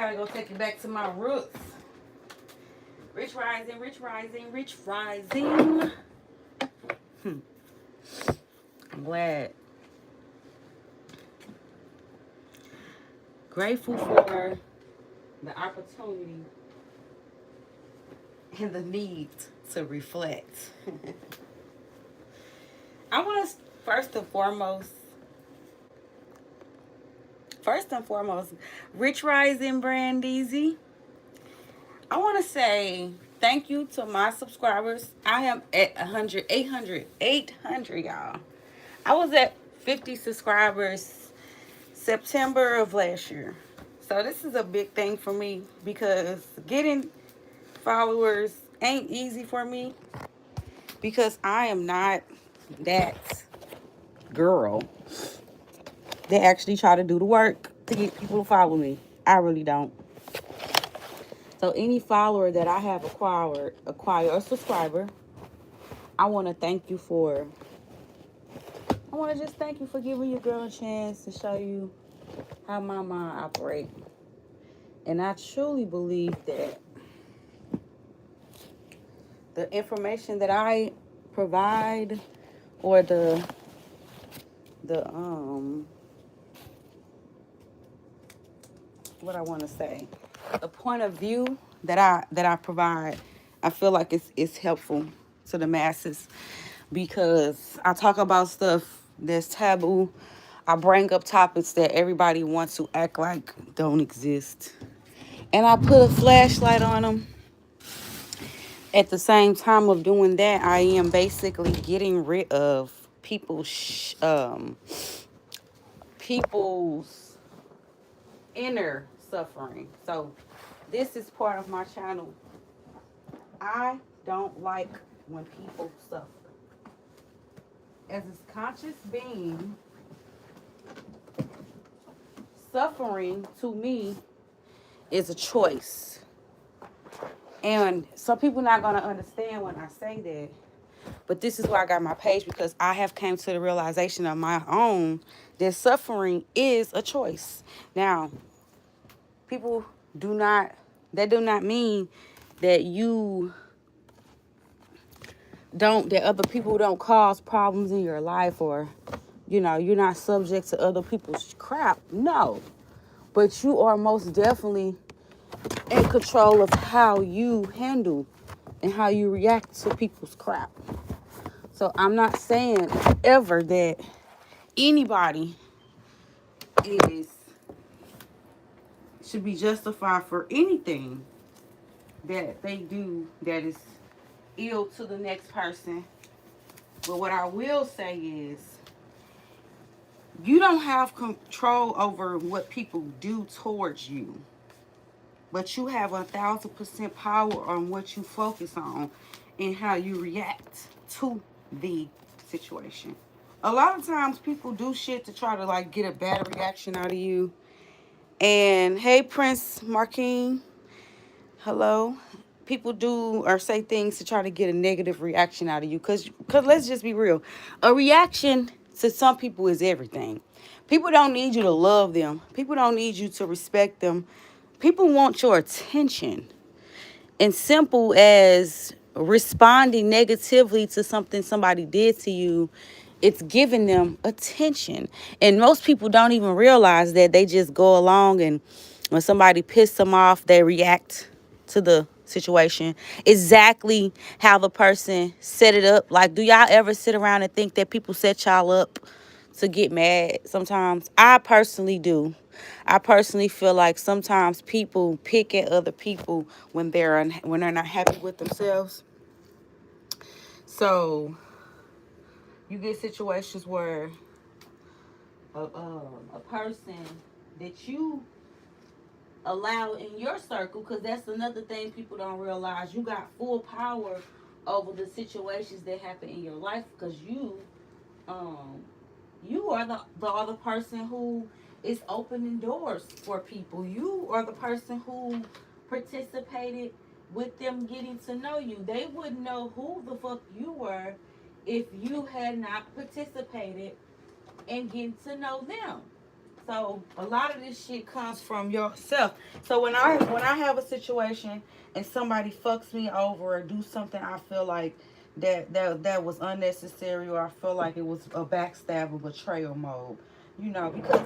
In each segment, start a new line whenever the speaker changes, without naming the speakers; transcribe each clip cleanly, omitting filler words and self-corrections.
gotta go take it back to my roots. Rich rising, rich rising, rich rising. I'm glad. Grateful for the opportunity and the need to reflect. I want to first and foremost, Rich Rising Brandeezy. I want to say thank you to my subscribers. I am at 100, 800, 800, y'all. I was at 50 subscribers September of last year. So this is a big thing for me because getting followers ain't easy for me because I am not that girl that actually try to do the work to get people to follow me. I really don't. So any follower that I have acquire a subscriber, I want to thank you for. I want to just thank you for giving your girl a chance to show you how my mind operates. And I truly believe that the information that I provide or the what I want to say, the point of view that I provide, I feel like it's helpful to the masses because I talk about stuff that's taboo. I bring up topics that everybody wants to act like don't exist. And I put a flashlight on them. At the same time of doing that, I am basically getting rid of people's inner suffering. So this is part of my channel. I don't like when people suffer. As a conscious being, suffering to me is a choice. And some people not gonna understand when I say that. But this is why I got my page because I have came to the realization of my own that suffering is a choice. Now, people that do not mean that that other people don't cause problems in your life or, you're not subject to other people's crap. No. But you are most definitely in control of how you handle and how you react to people's crap. So I'm not saying ever that anybody is should be justified for anything that they do that is ill to the next person. But what I will say is you don't have control over what people do towards you. But you have 1,000% power on what you focus on and how you react to the situation. A lot of times people do shit to try to like get a bad reaction out of you. And hey, Prince Marquine, hello. People do or say things to try to get a negative reaction out of you. Cause let's just be real. A reaction to some people is everything. People don't need you to love them. People don't need you to respect them. People want your attention. And simple as responding negatively to something somebody did to you, it's giving them attention. And most people don't even realize that. They just go along and when somebody pisses them off, they react to the situation exactly how the person set it up. Like, do y'all ever sit around and think that people set y'all up to get mad sometimes? I personally do. I personally feel like sometimes people pick at other people when they're not happy with themselves. So you get situations where a person that you allow in your circle, because that's another thing people don't realize. You got full power over the situations that happen in your life because um, you are the other person who is opening doors for people. You are the person who participated with them getting to know you. They wouldn't know who the fuck you were if you had not participated in getting to know them. So a lot of this shit comes from yourself. So when I have a situation and somebody fucks me over or do something, I feel like that was unnecessary, or I feel like it was a backstab or betrayal mode. You know, because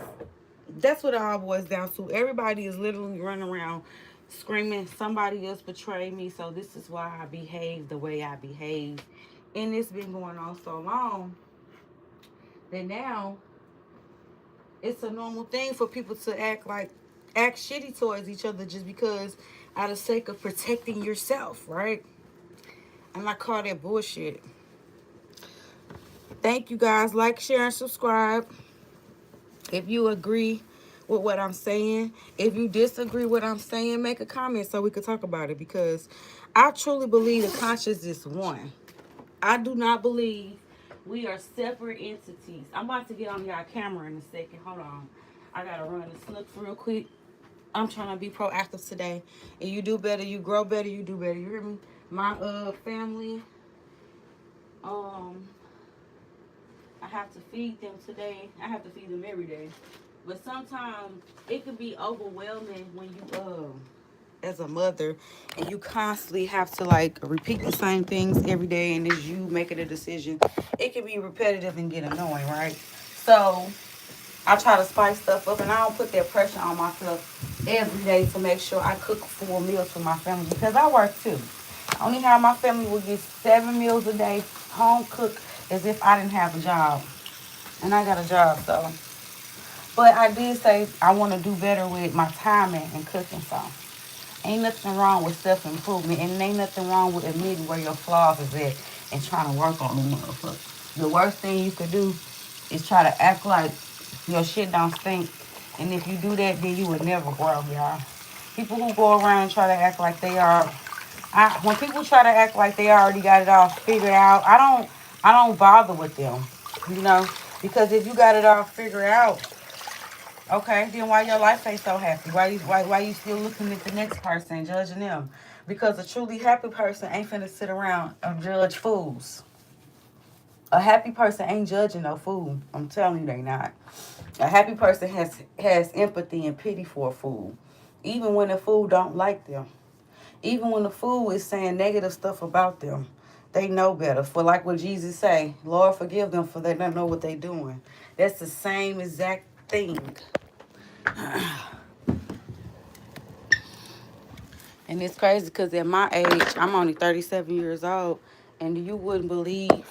that's what it all boils down to. Everybody is literally running around screaming somebody else betrayed me, so this is why I behave the way I behave. And it's been going on so long that now it's a normal thing for people to act shitty towards each other just because, out of sake of protecting yourself, right? And I call that bullshit. Thank you guys. Like, share, and subscribe. If you agree with what I'm saying, if you disagree with what I'm saying, make a comment so we could talk about it, because I truly believe the conscious is one. I do not believe we are separate entities. I'm about to get on y'all camera in a second. Hold on. I gotta run this look real quick. I'm trying to be proactive today. And you do better, you grow better, you do better. You hear me? My family, I have to feed them today. I have to feed them every day. But sometimes it can be overwhelming when you as a mother, and you constantly have to like repeat the same things every day, and as you making a decision, it can be repetitive and get annoying, right? So I try to spice stuff up, and I don't put that pressure on myself every day to make sure I cook full meals for my family, because I work too. Only how my family will get 7 meals a day, home cooked, as if I didn't have a job. And I got a job, so. But I did say I want to do better with my timing and cooking, so. Ain't nothing wrong with self-improvement, and ain't nothing wrong with admitting where your flaws is at and trying to work on them motherfuckers. The worst thing you could do is try to act like your shit don't stink. And if you do that, then you would never grow, y'all. People who go around and try to act like they are, when people try to act like they already got it all figured out, I don't bother with them, you know, because if you got it all figured out, okay, then why your life ain't so happy? Why you still looking at the next person and judging them? Because a truly happy person ain't finna sit around and judge fools. A happy person ain't judging no fool. I'm telling you, they not. A happy person has empathy and pity for a fool, even when the fool don't like them. Even when the fool is saying negative stuff about them, they know better. For like what Jesus say, Lord forgive them for they don't know what they doing. That's the same exact thing. And it's crazy because at my age, I'm only 37 years old, and you wouldn't believe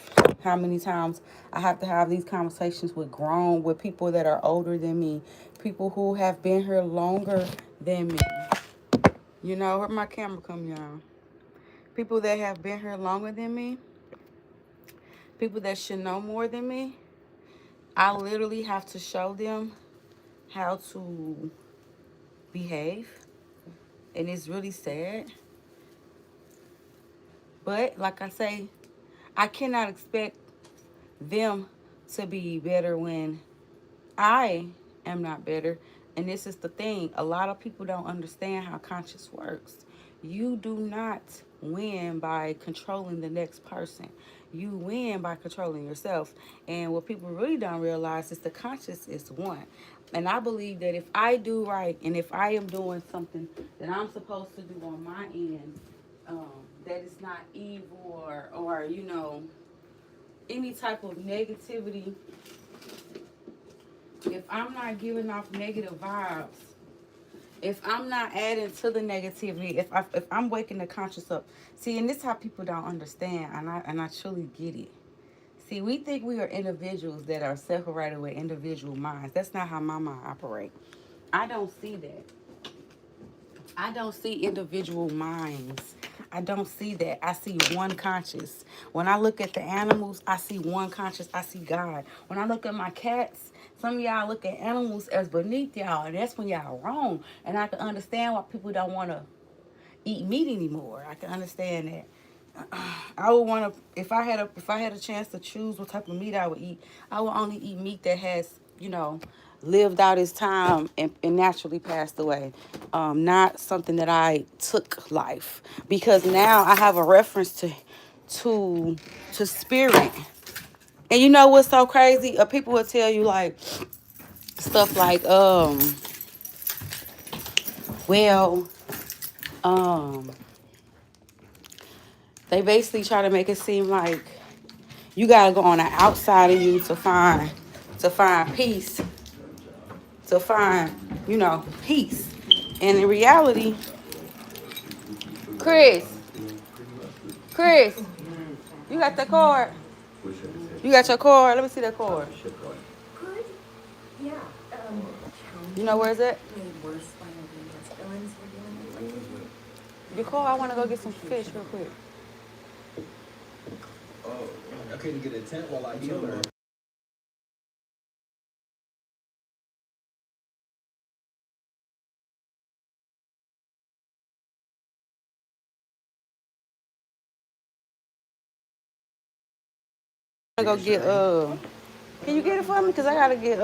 how many times I have to have these conversations with people that are older than me, people who have been here longer than me. You know, where my camera come, y'all? People that have been here longer than me, people that should know more than me. I literally have to show them how to behave, and it's really sad. But like I say, I cannot expect them to be better when I am not better. And this is the thing. A lot of people don't understand how conscious works. You do not win by controlling the next person. You win by controlling yourself. And what people really don't realize is the conscious is one. And I believe that if I do right, and if I am doing something that I'm supposed to do on my end, that is not evil or you know, any type of negativity, if I'm not giving off negative vibes, if I'm not adding to the negativity, if I'm waking the conscious up, see, and this is how people don't understand, and I truly get it. See, we think we are individuals that are separated with individual minds. That's not how my mind operates. I don't see that. I don't see individual minds. I don't see that. I see one conscious. When I look at the animals, I see one conscious. I see God. When I look at my cats, some of y'all look at animals as beneath y'all, and that's when y'all wrong. And I can understand why people don't want to eat meat anymore. I can understand that. I would want to, if I had a chance to choose what type of meat I would eat, I would only eat meat that has, you know, lived out its time and naturally passed away. Not something that I took life, because now I have a reference to spirit. And you know what's so crazy? People will tell you like, stuff like well, um they basically try to make it seem like you gotta go on the outside of you to find peace, to find, peace. And in reality, Chris, Chris, you got the card? You got your card? Let me see that card. You know where is it? Your card, I wanna go get some fish real quick. Okay, to get a tent while I heal her. I'm gonna go get can you get it for me? Cause I gotta get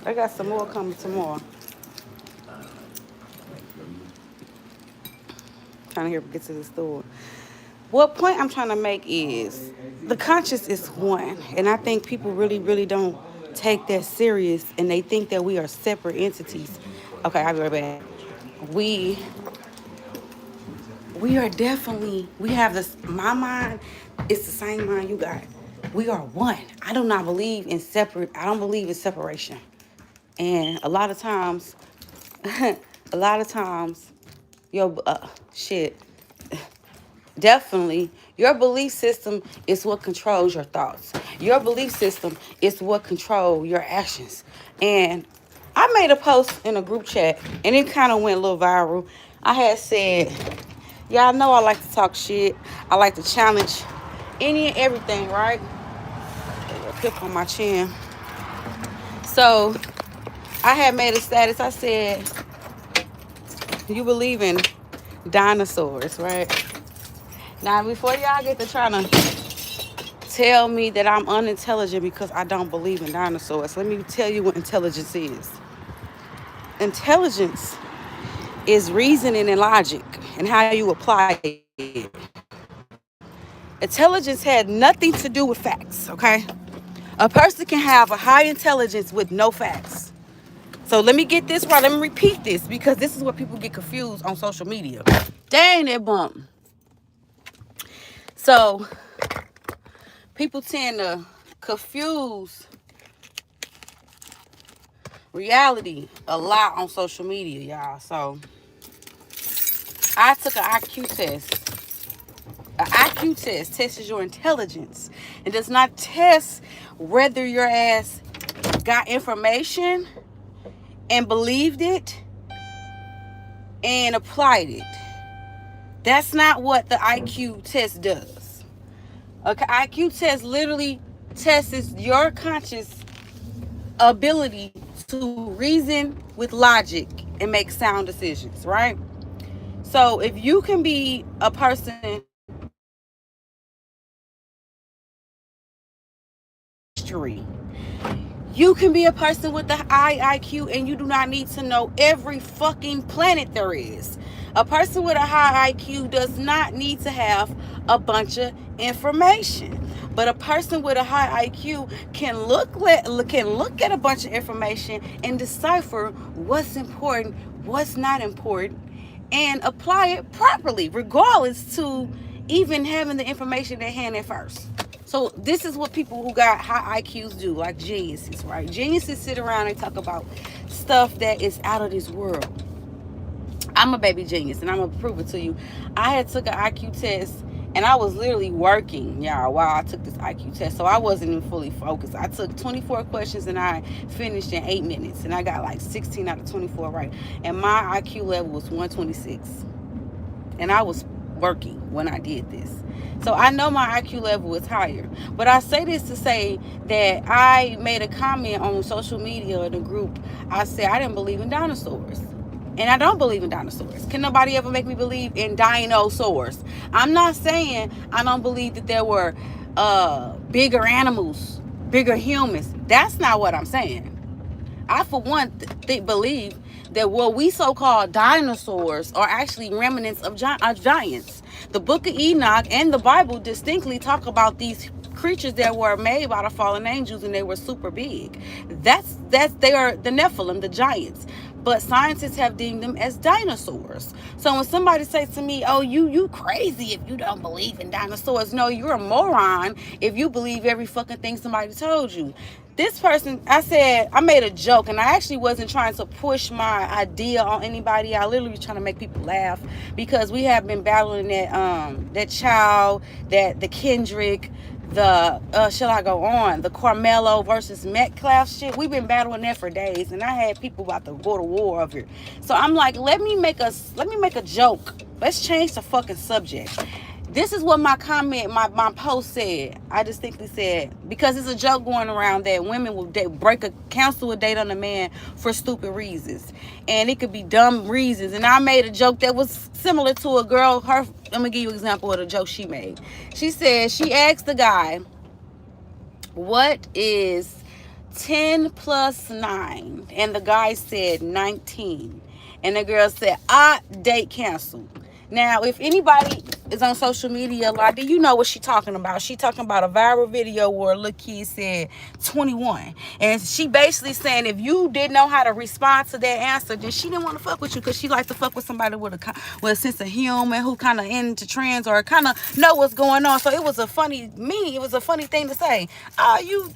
I got some more coming tomorrow. Trying to get to the store. What point I'm trying to make is the conscious is one, and I think people really, really don't take that serious, and they think that we are separate entities. Okay, I'll be right back. We we are definitely, we have this, my mind is the same mind you got. We are one. I do not believe in separate, I don't believe in separation. And a lot of times, a lot of times, your shit, definitely, your belief system is what controls your thoughts. Your belief system is what controls your actions. And I made a post in a group chat, and it kind of went a little viral. I had said, y'all know I like to talk shit. I like to challenge any and everything, right? A pip on my chin. So I had made a status. I said, you believe in dinosaurs, right? Now, before y'all get to trying to tell me that I'm unintelligent because I don't believe in dinosaurs, let me tell you what intelligence is. Intelligence is reasoning and logic and how you apply it. Intelligence had nothing to do with facts, okay? A person can have a high intelligence with no facts. So let me get this right. Let me repeat this because this is what people get confused on social media. Dang, that bump. So people tend to confuse reality a lot on social media, y'all. So I took an IQ test. An IQ test tests your intelligence. It does not test whether your ass got information and believed it and applied it. That's not what the IQ test does. Okay, IQ test literally tests your conscious ability to reason with logic and make sound decisions, right? So if you can be a person history, you can be a person with a high IQ and you do not need to know every fucking planet there is. A person with a high IQ does not need to have a bunch of information. But a person with a high IQ can look at a bunch of information and decipher what's important, what's not important, and apply it properly, regardless to even having the information at hand at first. So this is what people who got high IQs do, like geniuses, right? Geniuses sit around and talk about stuff that is out of this world. I'm a baby genius, and I'm gonna prove it to you. I had took an IQ test, and I was literally working, y'all, while I took this IQ test. So I wasn't even fully focused. I took 24 questions, and I finished in 8 minutes, and I got like 16 out of 24 right. And my IQ level was 126, and I was working when I did this. So I know my IQ level is higher. But I say this to say that I made a comment on social media in the group. I said I didn't believe in dinosaurs. And I don't believe in dinosaurs. Can nobody ever make me believe in dinosaurs? I'm not saying I don't believe that there were bigger animals, bigger humans. That's not what I'm saying. I, for one, believe that what we so-called dinosaurs are actually remnants of giants. The book of Enoch and the Bible distinctly talk about these creatures that were made by the fallen angels, and they were super big. They are the Nephilim, the giants. But scientists have deemed them as dinosaurs. So when somebody says to me, "Oh, you crazy if you don't believe in dinosaurs," no, you're a moron if you believe every fucking thing somebody told you. This person, I made a joke, and I actually wasn't trying to push my idea on anybody. I literally was trying to make people laugh, because we have been battling that child, the Kendrick, shall I go on, the Carmelo versus Metcalf shit. We've been battling that for days, and I had people about to go to war over it. So I'm like, let me make a joke. Let's change the fucking subject. This is what my my post said. I distinctly said, because it's a joke going around that women will cancel a date on a man for stupid reasons, and it could be dumb reasons. And I made a joke that was similar to a girl. Let me give you an example of the joke she made. She said she asked the guy, "What is 10 plus 9?" And the guy said 19. And the girl said, date canceled. Now, if anybody is on social media a lot, do you know what she talking about? She talking about a viral video where a little kid said 21. And she basically saying if you didn't know how to respond to that answer, then she didn't want to fuck with you, because she likes to fuck with somebody with a sense of humor, who kind of into trends or kind of know what's going on. So it was a funny thing to say. You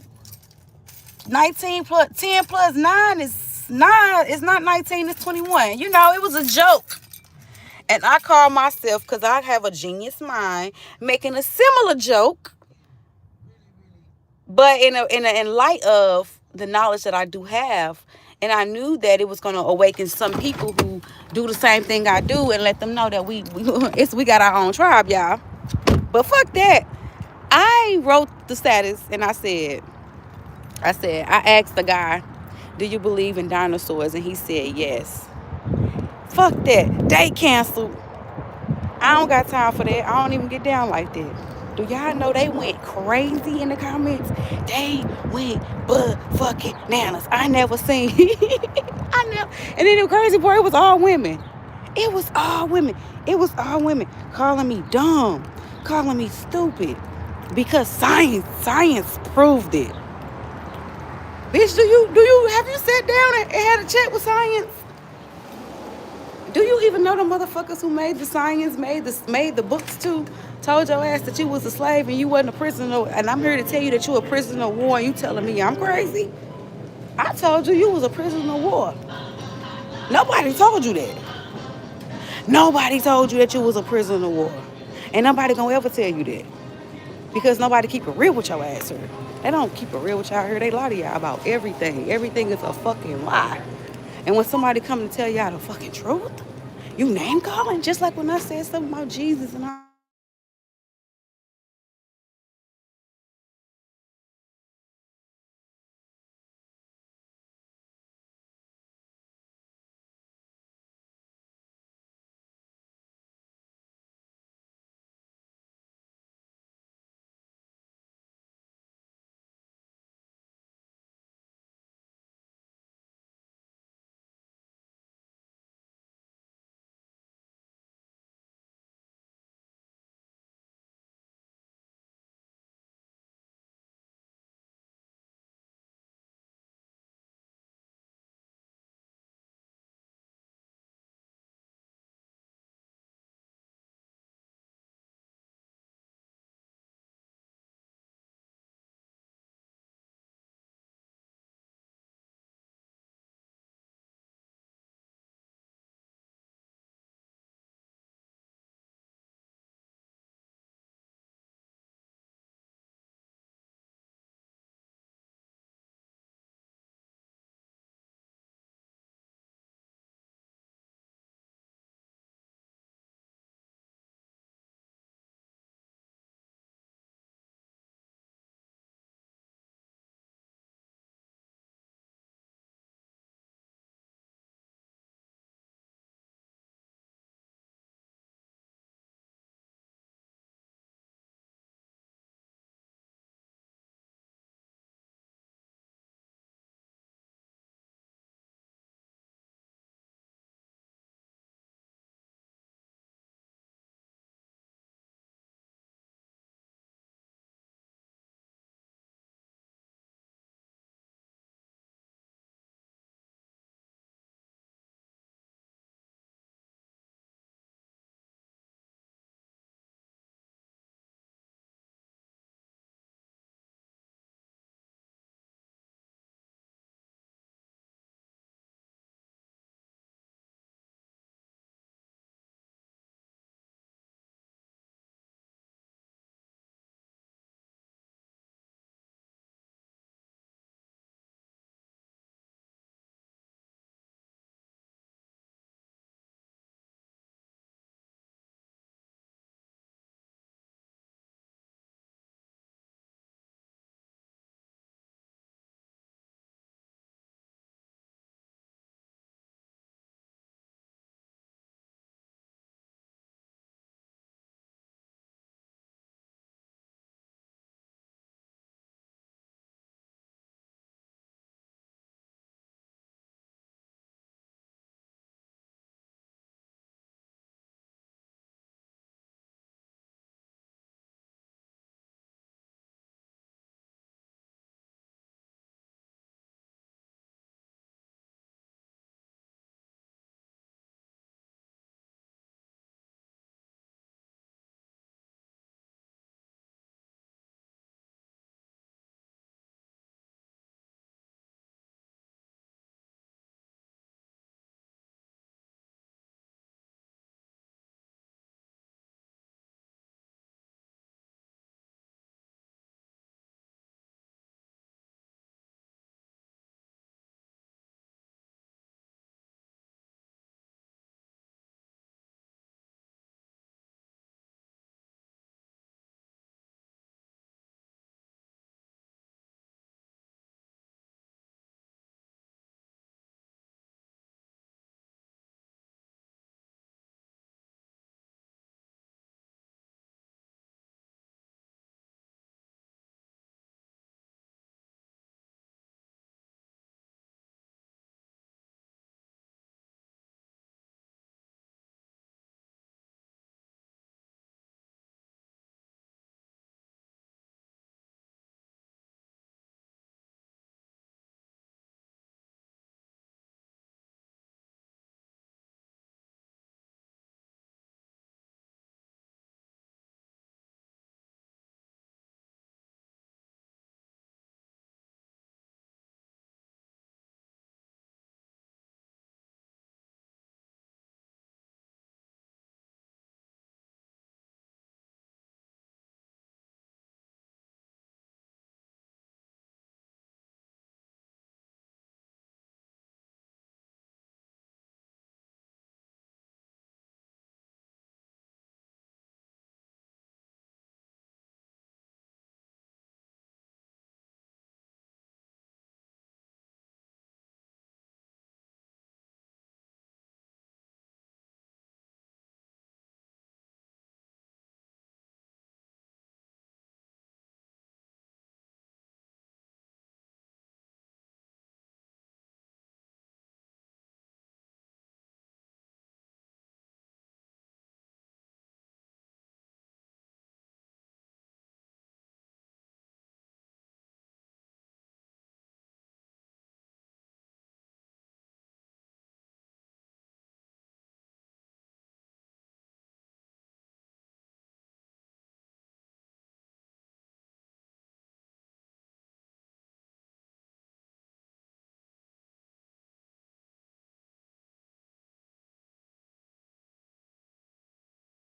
19 plus 10 plus 9 is 9. It's not 19, it's 21. You know, it was a joke. And I call myself, because I have a genius mind, making a similar joke, but in light of the knowledge that I do have. And I knew that it was going to awaken some people who do the same thing I do, and let them know that we got our own tribe, y'all. But fuck that. I wrote the status, and I said, I asked the guy, "Do you believe in dinosaurs?" And he said yes. Fuck that. Date canceled. I don't got time for that. I don't even get down like that. Do y'all know they went crazy in the comments? They went fucking nanas. I never seen. And then the crazy part, it was all women. It was all women calling me dumb, calling me stupid, because science proved it. Bitch, have you sat down and had a chat with science? Do you even know the motherfuckers who made the science, made the books too, told your ass that you was a slave and you wasn't a prisoner? And I'm here to tell you that you a prisoner of war, and you telling me I'm crazy? I told you was a prisoner of war. Nobody told you that. Nobody told you that you was a prisoner of war. And nobody gonna ever tell you that. Because nobody keep it real with your ass here. They don't keep it real with y'all here. They lie to y'all about everything. Everything is a fucking lie. And when somebody come to tell y'all the fucking truth, you name calling. Just like when I said something about Jesus and all.